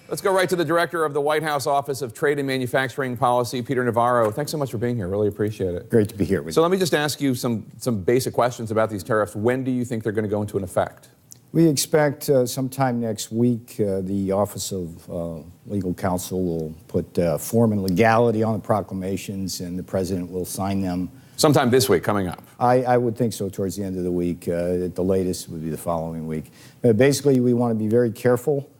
Let's go right to the director of the White House Office of Trade and Manufacturing Policy, Peter Navarro. Thanks so much for being here. Really appreciate it. Great to be here with you. So let me just ask you some basic questions about these tariffs. When do you think they're going to go into effect? We expect sometime next week the Office of Legal Counsel will put form and legality on the proclamations, and the President will sign them. Sometime this week, coming up. I would think so, towards the end of the week. At the latest would be the following week. Basically, we want to be very careful,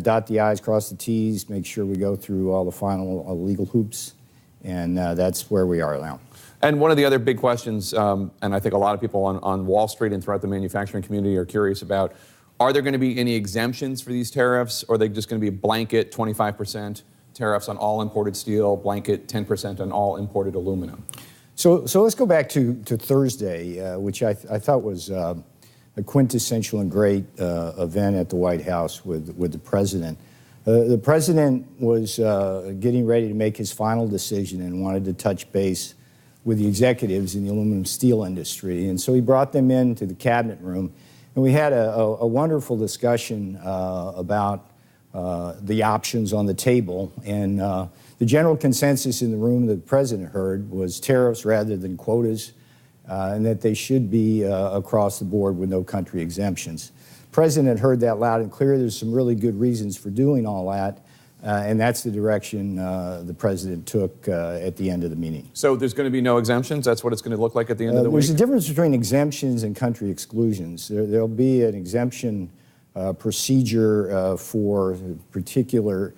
dot the I's, cross the T's, make sure we go through all the final legal hoops, and that's where we are now. And one of the other big questions, and I think a lot of people on Wall Street and throughout the manufacturing community are curious about, are there going to be any exemptions for these tariffs, or are they just going to be blanket 25% tariffs on all imported steel, blanket 10% on all imported aluminum? So let's go back to Thursday, which I thought was a quintessential and great event at the White House with the President. The President was getting ready to make his final decision and wanted to touch base with the executives in the aluminum steel industry. And so he brought them into the cabinet room, and we had a wonderful discussion about the options on the table. And the general consensus in the room that the President heard was tariffs rather than quotas, and that they should be across the board with no country exemptions. The President heard that loud and clear. There's some really good reasons for doing all that. And that's the direction the President took at the end of the meeting. So there's going to be no exemptions? That's what it's going to look like at the end of the week? There's a difference between exemptions and country exclusions. There'll be an exemption procedure for particular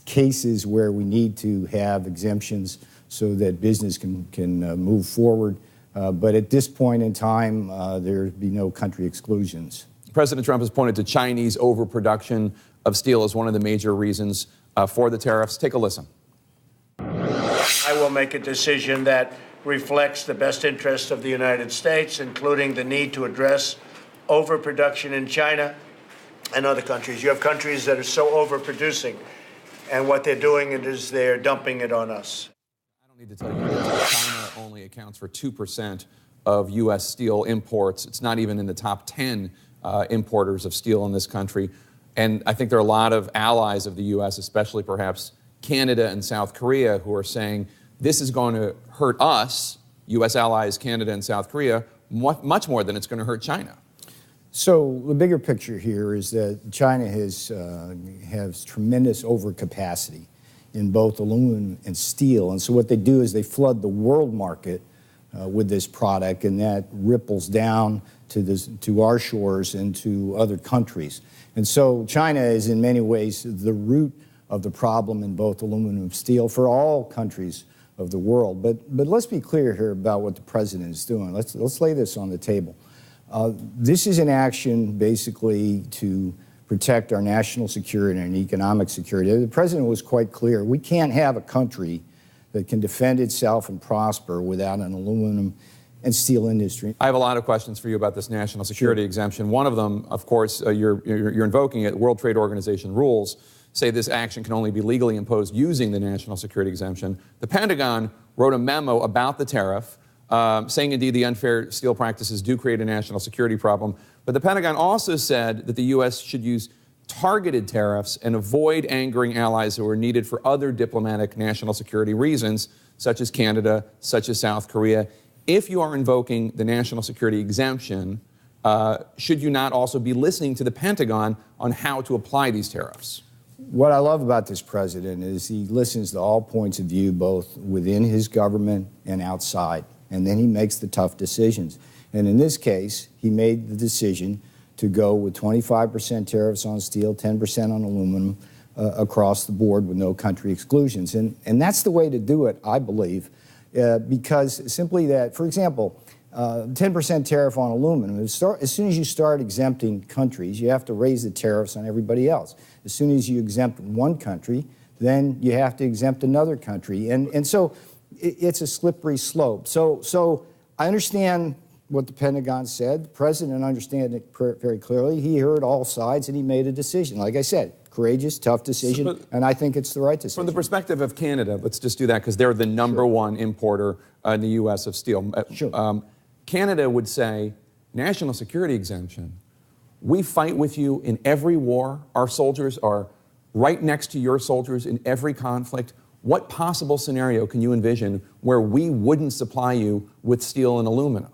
cases where we need to have exemptions so that business can move forward. But at this point in time, there'd be no country exclusions. President Trump has pointed to Chinese overproduction of steel as one of the major reasons for the tariffs. Take a listen. I will make a decision that reflects the best interests of the United States, including the need to address overproduction in China and other countries. You have countries that are so overproducing, and what they're doing is they're dumping it on us. I don't need to tell you that China only accounts for 2% of U.S. steel imports. It's not even in the top 10 importers of steel in this country. And I think there are a lot of allies of the U.S., especially perhaps Canada and South Korea, who are saying this is going to hurt us, U.S. allies, Canada and South Korea, much more than it's going to hurt China. So the bigger picture here is that China has tremendous overcapacity in both aluminum and steel. And so what they do is they flood the world market with this product, and that ripples down to our shores and to other countries. And so China is in many ways the root of the problem in both aluminum and steel for all countries of the world. But let's be clear here about what the President is doing. Let's lay this on the table. This is an action basically to protect our national security and economic security. The President was quite clear. We can't have a country that can defend itself and prosper without an aluminum and steel industry. I have a lot of questions for you about this national security exemption. One of them, of course, you're invoking it. World Trade Organization rules say this action can only be legally imposed using the national security exemption. The Pentagon wrote a memo about the tariff, saying indeed the unfair steel practices do create a national security problem. But the Pentagon also said that the U.S. should use targeted tariffs and avoid angering allies who are needed for other diplomatic national security reasons, such as Canada, such as South Korea. If you are invoking the national security exemption, should you not also be listening to the Pentagon on how to apply these tariffs? What I love about this President is he listens to all points of view, both within his government and outside, and then he makes the tough decisions. And in this case, he made the decision to go with 25% tariffs on steel, 10% on aluminum, across the board with no country exclusions. And that's the way to do it, I believe, because simply that, for example, 10% tariff on aluminum, as soon as you start exempting countries, you have to raise the tariffs on everybody else. As soon as you exempt one country, then you have to exempt another country. And so it's a slippery slope. So I understand what the Pentagon said. The President understands it very clearly. He heard all sides and he made a decision. Like I said, courageous, tough decision, and I think it's the right decision. From the perspective of Canada, let's just do that because they're the number one importer in the U.S. of steel. Sure. Canada would say, national security exemption, we fight with you in every war. Our soldiers are right next to your soldiers in every conflict? What possible scenario can you envision where we wouldn't supply you with steel and aluminum?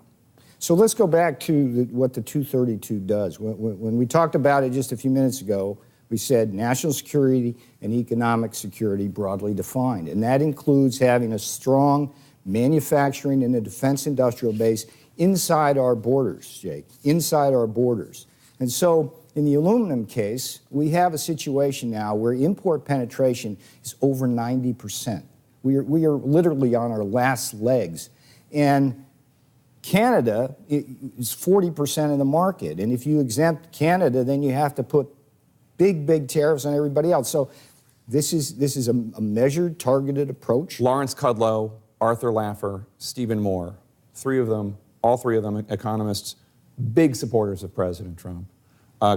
So let's go back to what the 232 does. When we talked about it just a few minutes ago, we said national security and economic security broadly defined. And that includes having a strong manufacturing and a defense industrial base inside our borders, Jake, inside our borders. And so in the aluminum case, we have a situation now where import penetration is over 90%. We are literally on our last legs. And Canada is 40% of the market. And if you exempt Canada, then you have to put big tariffs on everybody else. So this is a measured, targeted approach. Lawrence Kudlow, Arthur Laffer, Stephen Moore, all three of them economists, big supporters of President Trump,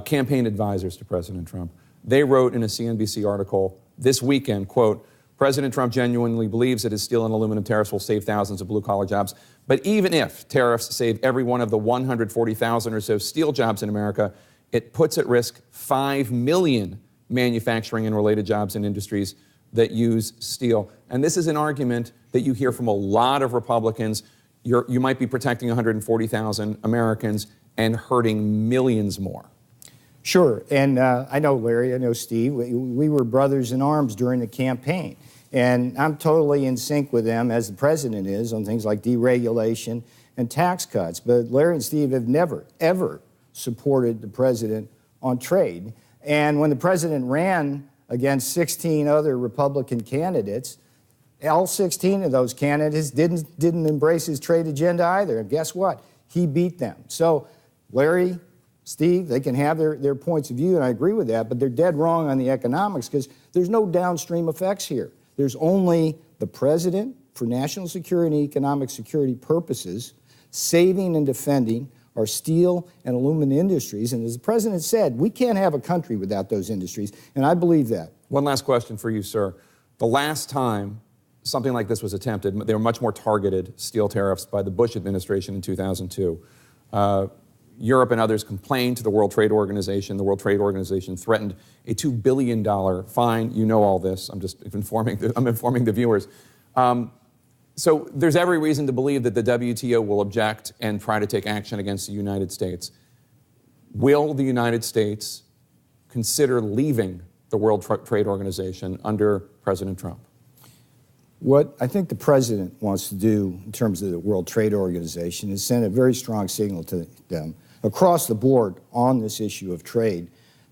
campaign advisors to President Trump. They wrote in a CNBC article this weekend, quote, President Trump genuinely believes that his steel and aluminum tariffs will save thousands of blue-collar jobs. But even if tariffs save every one of the 140,000 or so steel jobs in America, it puts at risk 5 million manufacturing and related jobs in industries that use steel. And this is an argument that you hear from a lot of Republicans. You might be protecting 140,000 Americans and hurting millions more. Sure, and I know Larry, I know Steve. We were brothers in arms during the campaign. And I'm totally in sync with them, as the president is, on things like deregulation and tax cuts. But Larry and Steve have never, ever supported the president on trade. And when the president ran against 16 other Republican candidates, all 16 of those candidates didn't embrace his trade agenda either. And guess what? He beat them. So Larry, Steve, they can have their points of view, and I agree with that, but they're dead wrong on the economics because there's no downstream effects here. There's only the president, for national security and economic security purposes, saving and defending our steel and aluminum industries. And as the president said, we can't have a country without those industries, and I believe that. One last question for you, sir. The last time something like this was attempted, they were much more targeted steel tariffs by the Bush administration in 2002. Europe and others complained to the World Trade Organization. The World Trade Organization threatened a $2 billion fine. You know all this. I'm just informing the viewers. So there's every reason to believe that the WTO will object and try to take action against the United States. Will the United States consider leaving the World Trade Organization under President Trump? What I think the president wants to do in terms of the World Trade Organization is send a very strong signal to them across the board on this issue of trade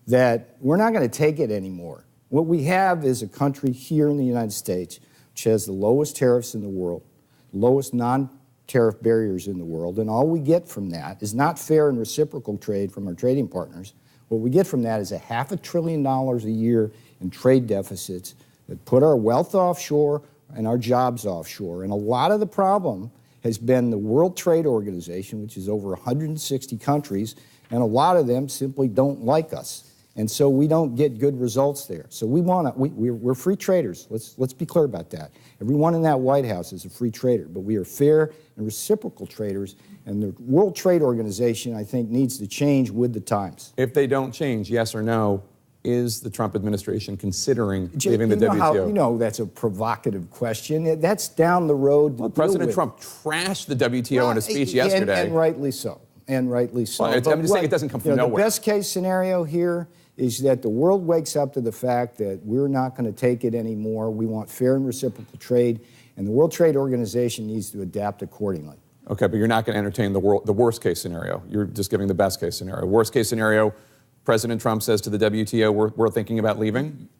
that we're not going to take it anymore. What we have is a country here in the United States which has the lowest tariffs in the world, lowest non-tariff barriers in the world, and all we get from that is not fair and reciprocal trade from our trading partners. What we get from that is $500 billion a year in trade deficits that put our wealth offshore and our jobs offshore. And a lot of the problem has been the World Trade Organization, which is over 160 countries, and a lot of them simply don't like us. And so we don't get good results there. So we're free traders. Let's be clear about that. Everyone in that White House is a free trader, but we are fair and reciprocal traders, and the World Trade Organization, I think, needs to change with the times. If they don't change, yes or no, is the Trump administration considering leaving the WTO? You know that's a provocative question. That's down the road. Well, President Trump trashed the WTO in a speech yesterday. And rightly so. And rightly so. Well, I'm just saying it doesn't come from nowhere. The best case scenario here is that the world wakes up to the fact that we're not going to take it anymore. We want fair and reciprocal trade, and the World Trade Organization needs to adapt accordingly. Okay, but you're not going to entertain the worst case scenario. You're just giving the best case scenario. Worst case scenario, President Trump says to the WTO, we're thinking about leaving?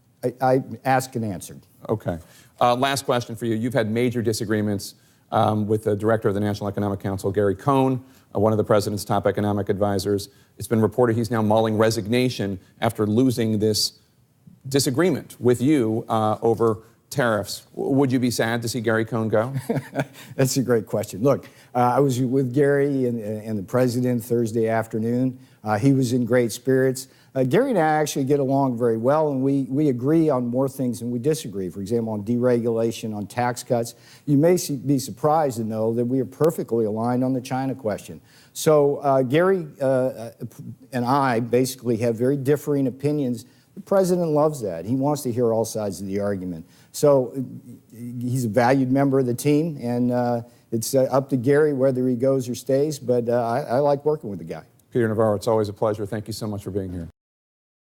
I asked and answered. Okay. Last question for you. You've had major disagreements with the director of the National Economic Council, Gary Cohn, one of the president's top economic advisors. It's been reported he's now mulling resignation after losing this disagreement with you over tariffs. Would you be sad to see Gary Cohn go? That's a great question. Look, I was with Gary and the president Thursday afternoon. He was in great spirits. Gary and I actually get along very well, and we agree on more things than we disagree. For example, on deregulation, on tax cuts. You may be surprised to know that we are perfectly aligned on the China question. So Gary and I basically have very differing opinions The president loves that. He wants to hear all sides of the argument. So he's a valued member of the team, and it's up to Gary whether he goes or stays, but I like working with the guy. Peter Navarro, it's always a pleasure. Thank you so much for being here.